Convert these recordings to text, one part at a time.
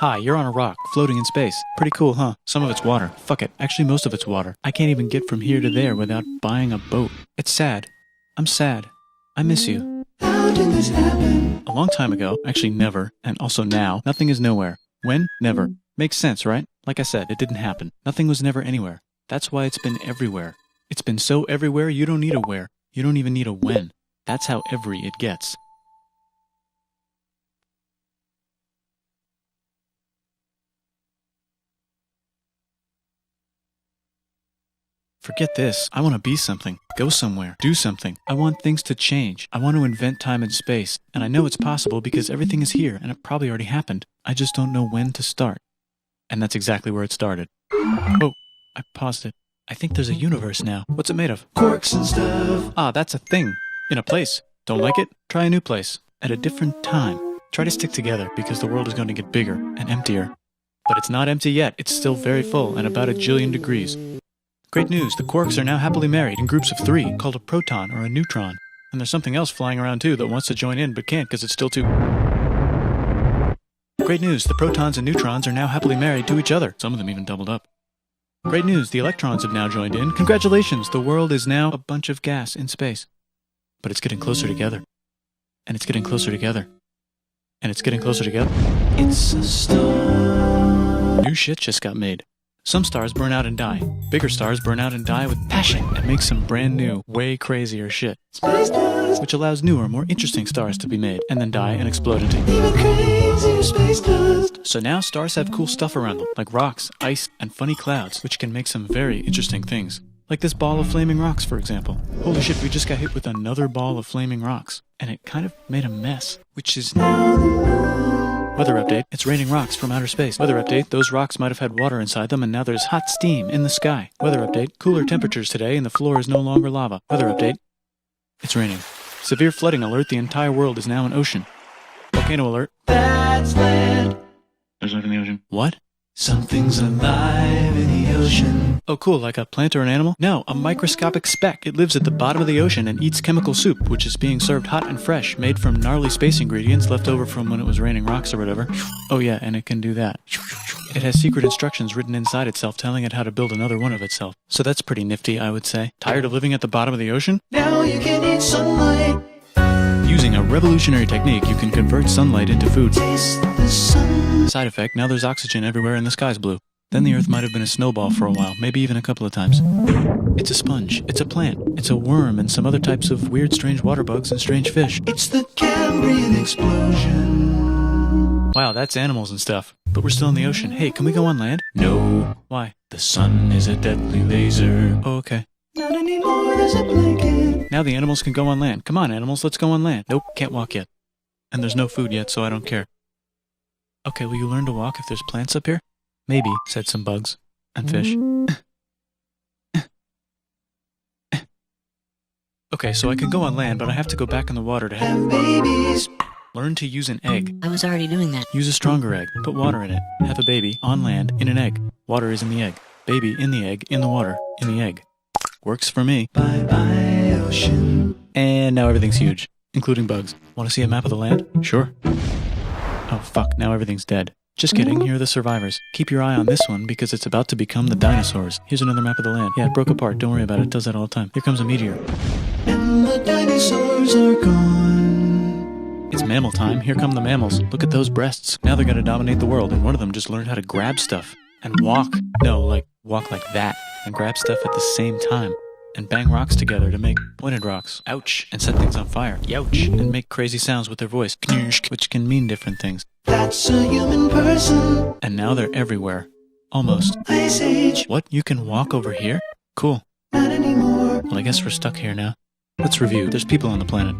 Hi, you're on a rock, floating in space. Pretty cool, huh? Some of it's water. Fuck it. Actually, most of it's water. I can't even get from here to there without buying a boat. It's sad. I'm sad. I miss you. How did this happen? A long time ago, actually never, and also now, nothing is nowhere. When? Never. Makes sense, right? Like I said, it didn't happen. Nothing was never anywhere. That's why it's been everywhere. It's been so everywhere you don't need a where. You don't even need a when. That's how every it gets. Forget this. I want to be something. Go somewhere. Do something. I want things to change. I want to invent time and space. And I know it's possible because everything is here and it probably already happened. I just don't know when to start. And that's exactly where it started. Oh, I paused it. I think there's a universe now. What's it made of? Quarks and stuff. Ah, that's a thing. In a place. Don't like it? Try a new place. At a different time. Try to stick together because the world is going to get bigger and emptier. But it's not empty yet. It's still very full and about 1 jillion degrees. Great news, the quarks are now happily married in groups of 3, called a proton or a neutron. And there's something else flying around too that wants to join in but can't because it's still too... Great news, the protons and neutrons are now happily married to each other. Some of them even doubled up. Great news, the electrons have now joined in. Congratulations, the world is now a bunch of gas in space. But it's getting closer together. And it's getting closer together. And it's getting closer together. It's a star. New shit just got made. Some stars burn out and die. Bigger stars burn out and die with passion and make some brand new, way crazier shit. Space dust. Which allows newer, more interesting stars to be made and then die and explode into... Even crazier space dust. So now stars have cool stuff around them, like rocks, ice, and funny clouds, which can make some very interesting things. Like this ball of flaming rocks, for example. Holy shit, we just got hit with another ball of flaming rocks. And it kind of made a mess, which is... Weather update, it's raining rocks from outer space. Weather update, those rocks might have had water inside them and now there's hot steam in the sky. Weather update, cooler temperatures today and the floor is no longer lava. Weather update, it's raining. Severe flooding alert, the entire world is now an ocean. Volcano alert. That's land. There's life in the ocean. What? Something's alive in the ocean. Oh cool, like a plant or an animal? No, a microscopic speck. It lives at the bottom of the ocean and eats chemical soup, which is being served hot and fresh, made from gnarly space ingredients left over from when it was raining rocks or whatever. Oh yeah, and it can do that. It has secret instructions written inside itself telling it how to build another one of itself. So that's pretty nifty, I would say. Tired of living at the bottom of the ocean? Now you can eat sunlight. Using a revolutionary technique, you can convert sunlight into food. Taste the sun. Side effect, now there's oxygen everywhere and the sky's blue. Then the Earth might have been a snowball for a while, maybe even a couple of times. It's a sponge, it's a plant, it's a worm and some other types of weird strange water bugs and strange fish. It's the Cambrian explosion. Wow, that's animals and stuff. But we're still in the ocean. Hey, can we go on land? No. Why? The sun is a deadly laser. Oh, okay. Not anymore, there's a blanket. Now the animals can go on land. Come on, animals, let's go on land. Nope, can't walk yet. And there's no food yet, so I don't care. Okay, will you learn to walk if there's plants up here? Maybe, said some bugs. And fish. Okay, so I can go on land, but I have to go back in the water to Have babies. learn to use an egg. I was already doing that. Use a stronger egg. Put water in it. Have a baby on land in an egg. Water is in the egg. Baby in the egg, in the water, in the egg. Works for me. Bye bye, ocean. And now everything's huge, including bugs. Want to see a map of the land? Sure. Oh fuck, now everything's dead. Just kidding, here are the survivors. Keep your eye on this one because it's about to become the dinosaurs. Here's another map of the land. Yeah, it broke apart, don't worry about it, it does that all the time. Here comes a meteor. And the dinosaurs are gone. It's mammal time, here come the mammals. Look at those breasts. Now they're gonna dominate the world, and one of them just learned how to grab stuff. And walk. No, like, walk like that. And grab stuff at the same time. And bang rocks together to make pointed rocks. Ouch. And set things on fire. Youch. And make crazy sounds with their voice. Which can mean different things. That's a human person. And now they're everywhere. Almost. Ice Age. What? You can walk over here? Cool. Not anymore. Well, I guess we're stuck here now. Let's review. There's people on the planet.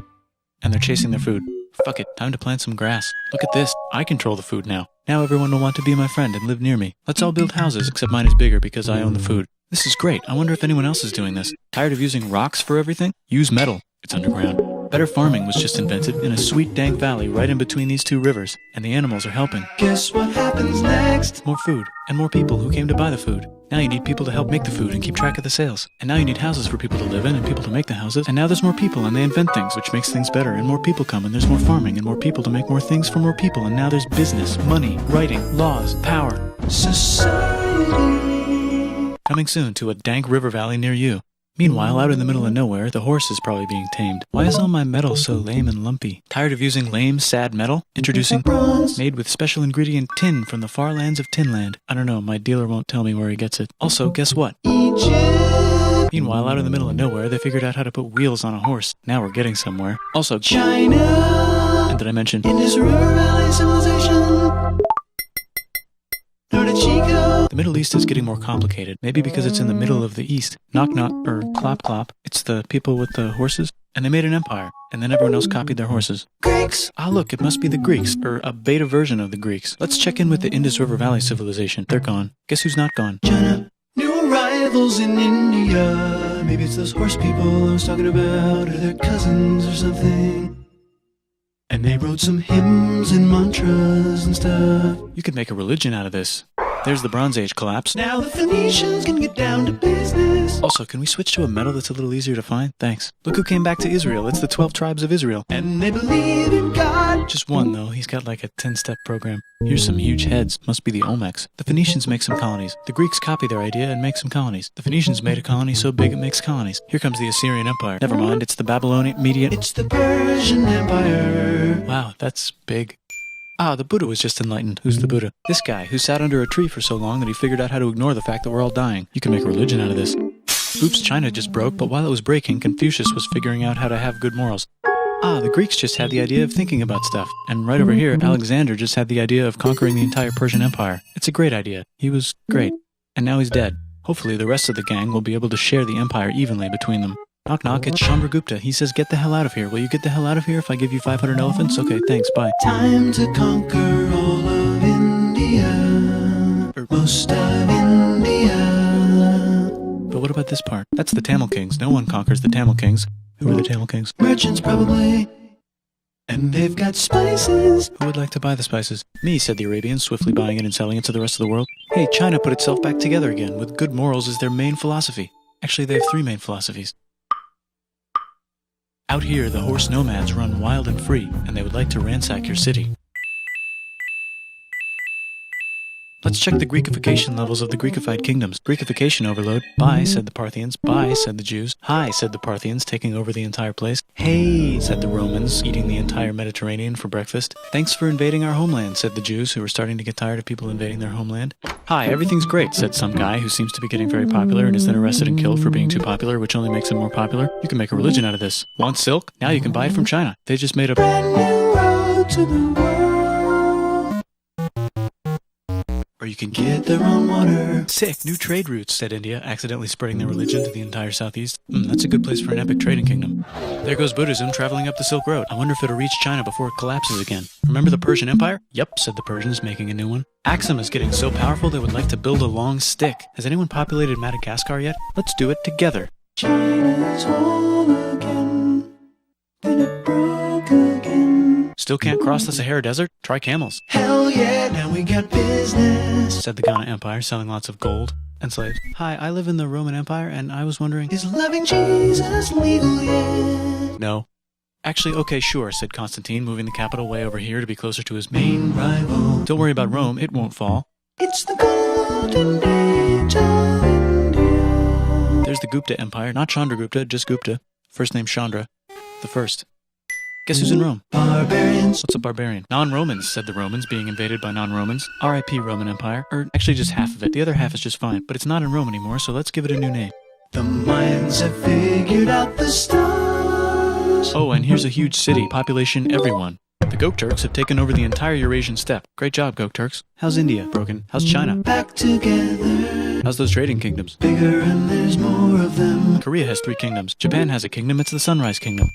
And they're chasing their food. Fuck it. Time to plant some grass. Look at this. I control the food now. Now everyone will want to be my friend and live near me. Let's all build houses, except mine is bigger because I own the food. This is great. I wonder if anyone else is doing this. Tired of using rocks for everything? Use metal. It's underground. Better farming was just invented in a sweet dank valley right in between these two rivers, and the animals are helping. Guess what happens next? More food, and more people who came to buy the food. Now you need people to help make the food and keep track of the sales. And now you need houses for people to live in and people to make the houses. And now there's more people and they invent things, which makes things better. And more people come and there's more farming and more people to make more things for more people. And now there's business, money, writing, laws, power. Society. Coming soon to a dank river valley near you. Meanwhile, out in the middle of nowhere, the horse is probably being tamed. Why is all my metal so lame and lumpy? Tired of using lame, sad metal? Introducing bronze, made with special ingredient tin from the far lands of Tinland. I don't know, my dealer won't tell me where he gets it. Also, guess what? Egypt. Meanwhile, out in the middle of nowhere, they figured out how to put wheels on a horse. Now we're getting somewhere. Also, China. and did I mention Indus River Valley Civilization. Norte Chico. the Middle East is getting more complicated? Maybe because it's in the middle of the East. Knock knock, or clop clop. It's the people with the horses. And they made an empire, and then everyone else copied their horses. Greeks. Ah, look, it must be the Greeks, or a beta version of the Greeks. Let's check in with the Indus River Valley civilization. They're gone. Guess who's not gone? China. New arrivals in India. Maybe it's those horse people I was talking about, or their cousins or something. And they wrote some hymns and mantras and stuff. You could make a religion out of this. There's the Bronze Age collapse. Now the Phoenicians can get down to business. Also, can we switch to a metal that's a little easier to find? Thanks. Look who came back to Israel. It's the 12 tribes of Israel. And they believe in God. Just one, though. He's got like a 10-step program. Here's some huge heads. Must be the Olmecs. The Phoenicians make some colonies. The Greeks copy their idea and make some colonies. The Phoenicians made a colony so big it makes colonies. Here comes the Assyrian Empire. Never mind, it's the Babylonian Median. It's the Persian Empire. Wow, that's big. Ah, the Buddha was just enlightened. Who's the Buddha? This guy, who sat under a tree for so long that he figured out how to ignore the fact that we're all dying. You can make a religion out of this. Oops, China just broke, but while it was breaking, Confucius was figuring out how to have good morals. Ah, the Greeks just had the idea of thinking about stuff. And right over here, Alexander just had the idea of conquering the entire Persian Empire. It's a great idea. He was great. And now he's dead. Hopefully the rest of the gang will be able to share the empire evenly between them. Knock knock, it's Chandragupta. He says, get the hell out of here. Will you get the hell out of here if I give you 500 elephants? Okay, thanks, bye. Time to conquer all of India. Or most of India. But what about this part? That's the Tamil Kings. No one conquers the Tamil Kings. Who are the Tamil Kings? Merchants probably. And they've got spices. Who would like to buy the spices? Me, said the Arabians, swiftly buying it and selling it to the rest of the world. Hey, China put itself back together again, with good morals as their main philosophy. Actually, they have 3 main philosophies. Out here, the horse nomads run wild and free, and they would like to ransack your city. Let's check the Greekification levels of the Greekified kingdoms. Greekification overload. Bye, said the Parthians. Bye, said the Jews. Hi, said the Parthians, taking over the entire place. Hey, said the Romans, eating the entire Mediterranean for breakfast. Thanks for invading our homeland, said the Jews, who were starting to get tired of people invading their homeland. Hi, everything's great, said some guy who seems to be getting very popular and is then arrested and killed for being too popular, which only makes him more popular. You can make a religion out of this. Want silk? Now you can buy it from China. They just made a Brand new road to the world. Or you can Get their own water. Sick, new trade routes, said India, accidentally spreading their religion to the entire southeast. That's a good place for an epic trading kingdom. There goes Buddhism traveling up the Silk Road. I wonder if it'll reach China before it collapses again. Remember the Persian Empire? Yep, said the Persians, making a new one. Axum is getting so powerful they would like to build a long stick. Has anyone populated Madagascar yet? Let's do it together. China's whole again. Then it broke again. Still can't cross the Sahara Desert? Try camels, Hell yeah, now we got business. said the Ghana Empire, selling lots of gold and slaves. Hi, I live in the Roman Empire, and I was wondering... Is loving Jesus legal yet? No. Actually, okay, sure, said Constantine, moving the capital way over here to be closer to his main... Rival. Don't worry about Rome, it won't fall. It's the golden age of India. There's the Gupta Empire, not Chandragupta, just Gupta. First name Chandra. The first. Guess who's in Rome? Barbarians. What's a barbarian? Non-Romans, said the Romans, being invaded by non-Romans. R.I.P. Roman Empire. Or actually just half of it. The other half is just fine. But it's not in Rome anymore, so let's give it a new name. The Mayans have figured out the stars. Oh, and here's a huge city. Population everyone. The Gokturks have taken over the entire Eurasian steppe. Great job, Gokturks. How's India? Broken. How's China? Back together. How's those trading kingdoms? Bigger and there's more of them. Korea has 3 kingdoms. Japan has a kingdom. It's the Sunrise Kingdom.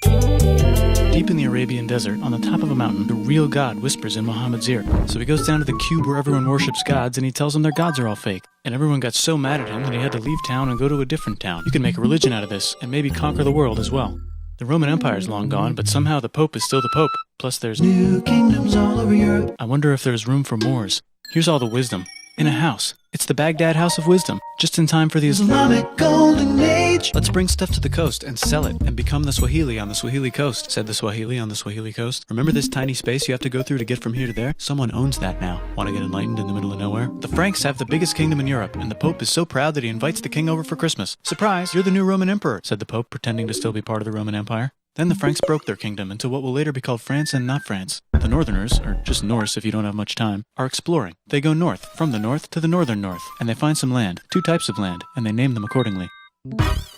Deep in the Arabian desert, on the top of a mountain, the real God whispers in Muhammad's ear. So he goes down to the cube where everyone worships gods, and he tells them their gods are all fake. And everyone got so mad at him that he had to leave town and go to a different town. You can make a religion out of this, and maybe conquer the world as well. The Roman Empire is long gone, but somehow the Pope is still the Pope. Plus there's... New kingdoms all over Europe. I wonder if there's room for Moors. Here's all the wisdom. In a house. It's the Baghdad House of Wisdom, just in time for the Islamic Golden Age. Let's bring stuff to the coast and sell it and become the Swahili on the Swahili coast, said the Swahili on the Swahili coast. Remember this tiny space you have to go through to get from here to there? Someone owns that now. Want to get enlightened in the middle of nowhere? The Franks have the biggest kingdom in Europe, and the Pope is so proud that he invites the king over for Christmas. Surprise, you're the new Roman emperor, said the Pope, pretending to still be part of the Roman Empire. Then the Franks broke their kingdom into what will later be called France and not France. The Northerners, or just Norse if you don't have much time, are exploring. They go north, from the north to the northern north, and they find some land, 2 types of land, and they name them accordingly.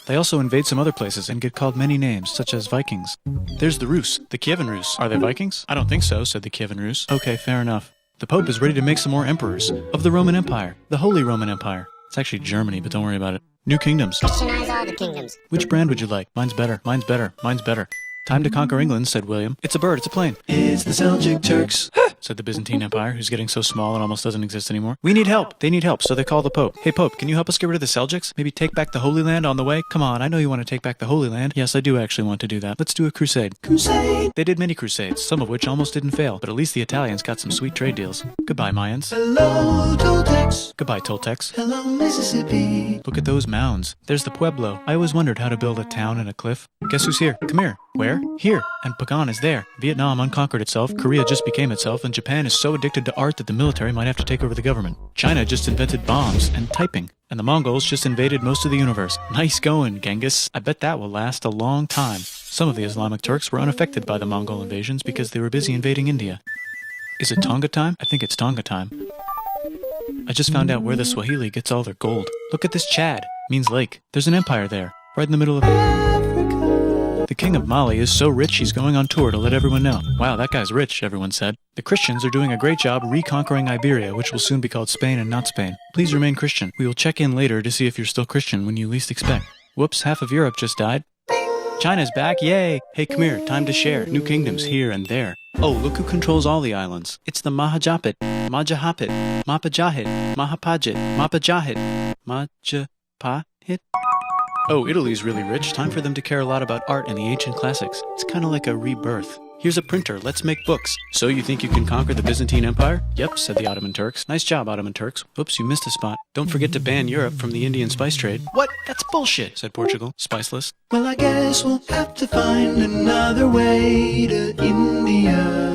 They also invade some other places and get called many names, such as Vikings. There's the Rus, the Kievan Rus. Are they Vikings? I don't think so, said the Kievan Rus. Okay, fair enough. The Pope is ready to make some more emperors of the Roman Empire, the Holy Roman Empire. It's actually Germany, but don't worry about it. New kingdoms. Christianize all the kingdoms. Which brand would you like? Mine's better, mine's better, mine's better. Time to conquer England, said William. It's a bird, it's a plane. It's the Seljuk Turks. Said the Byzantine Empire, who's getting so small it almost doesn't exist anymore. We need help. They need help, so they call the Pope. Hey, Pope, can you help us get rid of the Seljuks? Maybe take back the Holy Land on the way? Come on, I know you want to take back the Holy Land. Yes, I do actually want to do that. Let's do a crusade. Crusade. They did many crusades, some of which almost didn't fail, but at least the Italians got some sweet trade deals. Goodbye, Mayans. Hello, Toltecs. Goodbye, Toltecs. Hello, Mississippi. Look at those mounds. There's the Pueblo. I always wondered how to build a town in a cliff. Guess who's here? Come here. Where? Here. And Pagan is there. Vietnam unconquered itself, Korea just became itself, and Japan is so addicted to art that the military might have to take over the government. China just invented bombs and typing. And the Mongols just invaded most of the universe. Nice going, Genghis. I bet that will last a long time. Some of the Islamic Turks were unaffected by the Mongol invasions because they were busy invading India. Is it Tonga time? I think it's Tonga time. I just found out where the Swahili gets all their gold. Look at this Chad. Means lake. There's an empire there. Right in the middle of Africa. The king of Mali is so rich he's going on tour to let everyone know. Wow, that guy's rich, everyone said. The Christians are doing a great job reconquering Iberia, which will soon be called Spain and not Spain. Please remain Christian. We will check in later to see if you're still Christian when you least expect. Whoops, half of Europe just died. China's back, yay! Hey, come here, time to share. New kingdoms here and there. Oh, look who controls all the islands. It's the Mahajapit, Majapahit, Mapajahit, Mahapajit, Mapajahit, Majapahit. Oh, Italy's really rich. Time for them to care a lot about art and the ancient classics. It's kind of like a rebirth. Here's a printer, let's make books. So you think you can conquer the Byzantine Empire? Yep, said the Ottoman Turks. Nice job, Ottoman Turks. Oops, you missed a spot. Don't forget to ban Europe from the Indian spice trade. What? That's bullshit, said Portugal, spiceless. Well, I guess we'll have to find another way to India.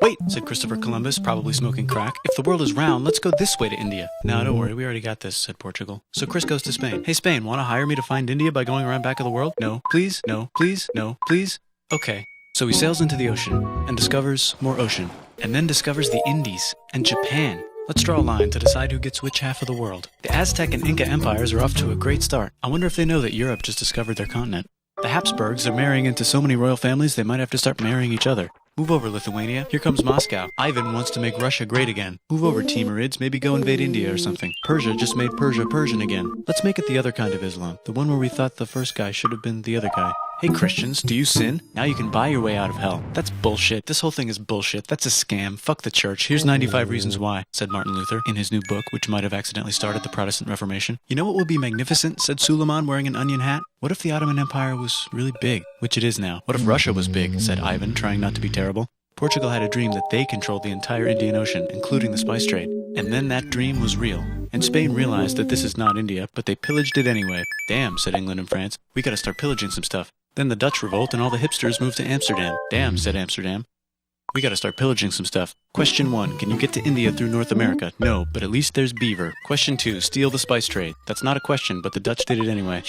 Wait, said Christopher Columbus, probably smoking crack. If the world is round, let's go this way to India. No, don't worry, we already got this, said Portugal. So Chris goes to Spain. Hey, Spain, want to hire me to find India by going around back of the world? No, please, no, please, no, please. Okay. So he sails into the ocean and discovers more ocean, and then discovers the Indies and Japan. Let's draw a line to decide who gets which half of the world. The Aztec and Inca empires are off to a great start. I wonder if they know that Europe just discovered their continent. The Habsburgs are marrying into so many royal families they might have to start marrying each other. Move over, Lithuania. Here comes Moscow. Ivan wants to make Russia great again. Move over, Timurids. Maybe go invade India or something. Persia just made Persia Persian again. Let's make it the other kind of Islam. The one where we thought the first guy should have been the other guy. Hey Christians, do you sin? Now you can buy your way out of hell. That's bullshit. This whole thing is bullshit. That's a scam. Fuck the church. Here's 95 Reasons Why, said Martin Luther in his new book, which might have accidentally started the Protestant Reformation. You know what would be magnificent, said Suleiman wearing an onion hat? What if the Ottoman Empire was really big, which it is now? What if Russia was big, said Ivan, trying not to be terrible. Portugal had a dream that they controlled the entire Indian Ocean, including the spice trade. And then that dream was real. And Spain realized that this is not India, but they pillaged it anyway. Damn, said England and France. We gotta start pillaging some stuff. Then the Dutch revolt and all the hipsters moved to Amsterdam. Damn, said Amsterdam. We gotta start pillaging some stuff. Question 1, can you get to India through North America? No, but at least there's beaver. Question 2, steal the spice trade. That's not a question, but the Dutch did it anyway.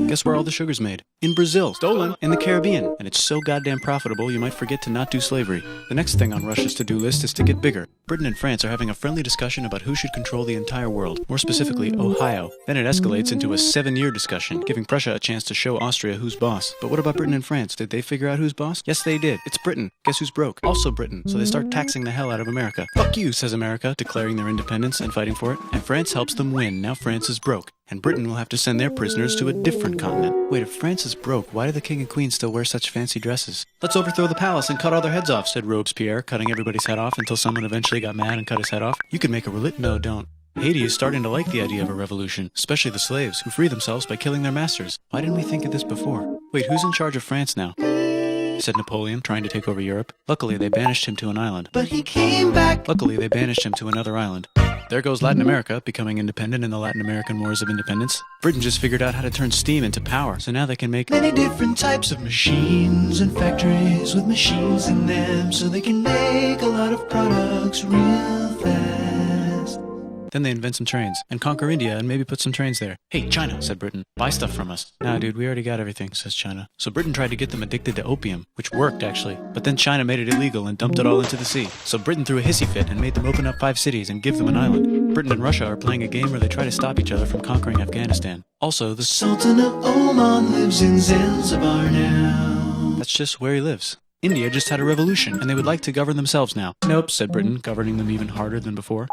Guess where all the sugar's made? In Brazil. Stolen. In the Caribbean. And it's so goddamn profitable you might forget to not do slavery. The next thing on Russia's to-do list is to get bigger. Britain and France are having a friendly discussion about who should control the entire world, more specifically Ohio. Then it escalates into a 7-year discussion, giving Prussia a chance to show Austria who's boss. But what about Britain and France? Did they figure out who's boss? Yes, they did. It's Britain. Guess who's broke? Also Britain. So they start taxing the hell out of America. Fuck you, says America, declaring their independence and fighting for it. And France helps them win. Now France is broke. And Britain will have to send their prisoners to a different continent. Wait, if France is broke, why do the king and queen still wear such fancy dresses? Let's overthrow the palace and cut all their heads off, said Robespierre, cutting everybody's head off until someone eventually got mad and cut his head off. You could make a No, don't. Haiti is starting to like the idea of a revolution, especially the slaves, who free themselves by killing their masters. Why didn't we think of this before? Wait, who's in charge of France now? Said Napoleon, trying to take over Europe. Luckily, they banished him to an island. But he came back. Luckily, they banished him to another island. There goes Latin America, becoming independent in the Latin American Wars of Independence. Britain just figured out how to turn steam into power, so now they can make many different types of machines and factories with machines in them, so they can make a lot of products real fast. Then they invent some trains, and conquer India and maybe put some trains there. Hey, China, said Britain, buy stuff from us. Nah, dude, we already got everything, says China. So Britain tried to get them addicted to opium, which worked, actually. But then China made it illegal and dumped it all into the sea. So Britain threw a hissy fit and made them open up 5 cities and give them an island. Britain and Russia are playing a game where they try to stop each other from conquering Afghanistan. Also, the Sultan of Oman lives in Zanzibar now. That's just where he lives. India just had a revolution, and they would like to govern themselves now. Nope, said Britain, governing them even harder than before.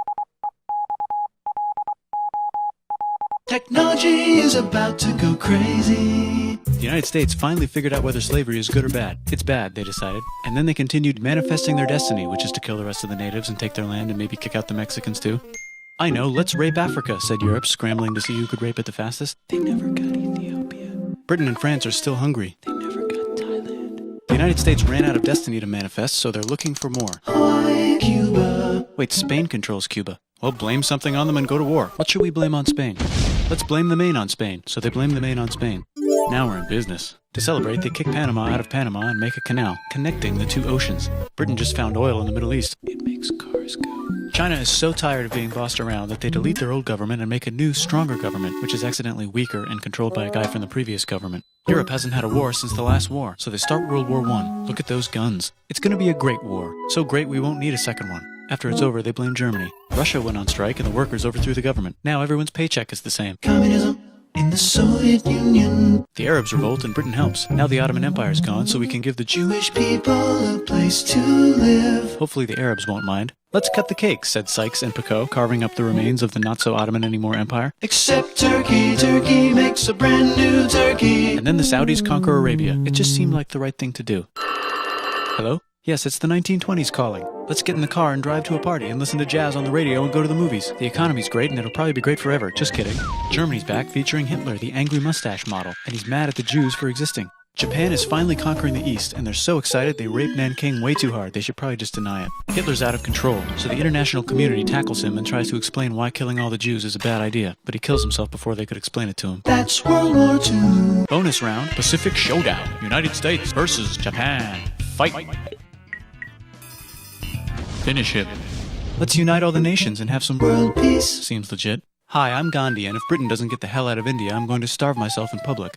Technology is about to go crazy. The United States finally figured out whether slavery is good or bad. It's bad, they decided. And then they continued manifesting their destiny, which is to kill the rest of the natives and take their land and maybe kick out the Mexicans too. I know, let's rape Africa, said Europe, scrambling to see who could rape it the fastest. They never got Ethiopia. Britain and France are still hungry. They never got Thailand. The United States ran out of destiny to manifest, so they're looking for more. Hawaii, Cuba. Wait, Spain controls Cuba. Well, blame something on them and go to war. What should we blame on Spain? Let's blame the Maine on Spain. So they blame the Maine on Spain. Now we're in business. To celebrate, they kick Panama out of Panama and make a canal, connecting the 2 oceans. Britain just found oil in the Middle East. It makes cars go. China is so tired of being bossed around that they delete their old government and make a new, stronger government, which is accidentally weaker and controlled by a guy from the previous government. Europe hasn't had a war since the last war, so they start World War I. Look at those guns. It's gonna be a great war. So great we won't need a second one. After it's over, they blame Germany. Russia went on strike and the workers overthrew the government. Now everyone's paycheck is the same. Communism in the Soviet Union. The Arabs revolt and Britain helps. Now the Ottoman Empire's gone, so we can give the Jewish people a place to live. Hopefully the Arabs won't mind. Let's cut the cake, said Sykes and Picot, carving up the remains of the not-so-Ottoman-anymore empire. Except Turkey. Turkey makes a brand new Turkey. And then the Saudis conquer Arabia. It just seemed like the right thing to do. Hello? Yes, it's the 1920s calling. Let's get in the car and drive to a party and listen to jazz on the radio and go to the movies. The economy's great and it'll probably be great forever. Just kidding. Germany's back featuring Hitler, the angry mustache model, and he's mad at the Jews for existing. Japan is finally conquering the East, and they're so excited they raped Nanking way too hard. They should probably just deny it. Hitler's out of control, so the international community tackles him and tries to explain why killing all the Jews is a bad idea, but he kills himself before they could explain it to him. That's World War II. Bonus round, Pacific Showdown. United States versus Japan. Fight. Finish him. Let's unite all the nations and have some World peace. Seems legit. Hi, I'm Gandhi, and if Britain doesn't get the hell out of India, I'm going to starve myself in public.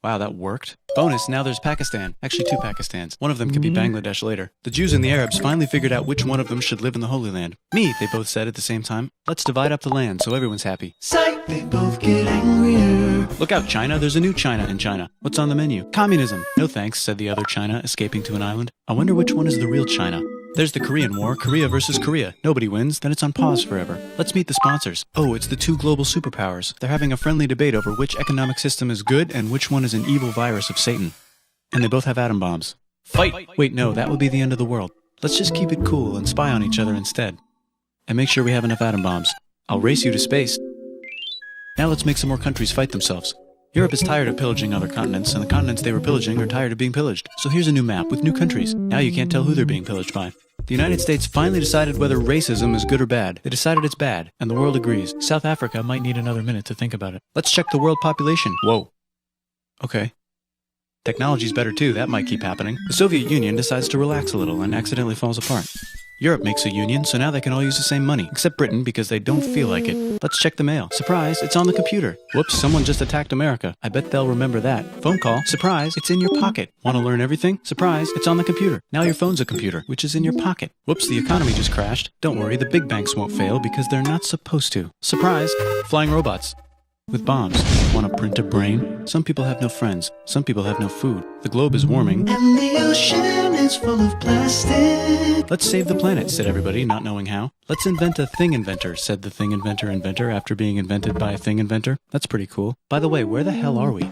Wow, that worked. Bonus, now there's Pakistan. Actually, 2 Pakistans. One of them could be Bangladesh later. The Jews and the Arabs finally figured out which one of them should live in the Holy Land. Me, they both said at the same time. Let's divide up the land so everyone's happy. Psych, they both get angrier. Look out, China. There's a new China in China. What's on the menu? Communism. No thanks, said the other China, escaping to an island. I wonder which one is the real China. There's the Korean War, Korea versus Korea. Nobody wins, then it's on pause forever. Let's meet the sponsors. Oh, it's the 2 global superpowers. They're having a friendly debate over which economic system is good and which one is an evil virus of Satan. And they both have atom bombs. Fight! Wait, no, that would be the end of the world. Let's just keep it cool and spy on each other instead. And make sure we have enough atom bombs. I'll race you to space. Now let's make some more countries fight themselves. Europe is tired of pillaging other continents, and the continents they were pillaging are tired of being pillaged. So here's a new map with new countries. Now you can't tell who they're being pillaged by. The United States finally decided whether racism is good or bad. They decided it's bad, and the world agrees. South Africa might need another minute to think about it. Let's check the world population. Whoa. Okay. Technology's better too, that might keep happening. The Soviet Union decides to relax a little and accidentally falls apart. Europe makes a union, so now they can all use the same money, except Britain because they don't feel like it. Let's check the mail. Surprise, it's on the computer. Whoops, someone just attacked America. I bet they'll remember that. Phone call. Surprise, it's in your pocket. Want to learn everything? Surprise, it's on the computer. Now your phone's a computer, which is in your pocket. Whoops, the economy just crashed. Don't worry, the big banks won't fail because they're not supposed to. Surprise, flying robots. With bombs. Want to print a brain? Some people have no friends. Some people have no food. The globe is warming. And the ocean is full of plastic. Let's save the planet, said everybody, not knowing how. Let's invent a thing inventor, said the thing inventor after being invented by a thing inventor. That's pretty cool. By the way, where the hell are we?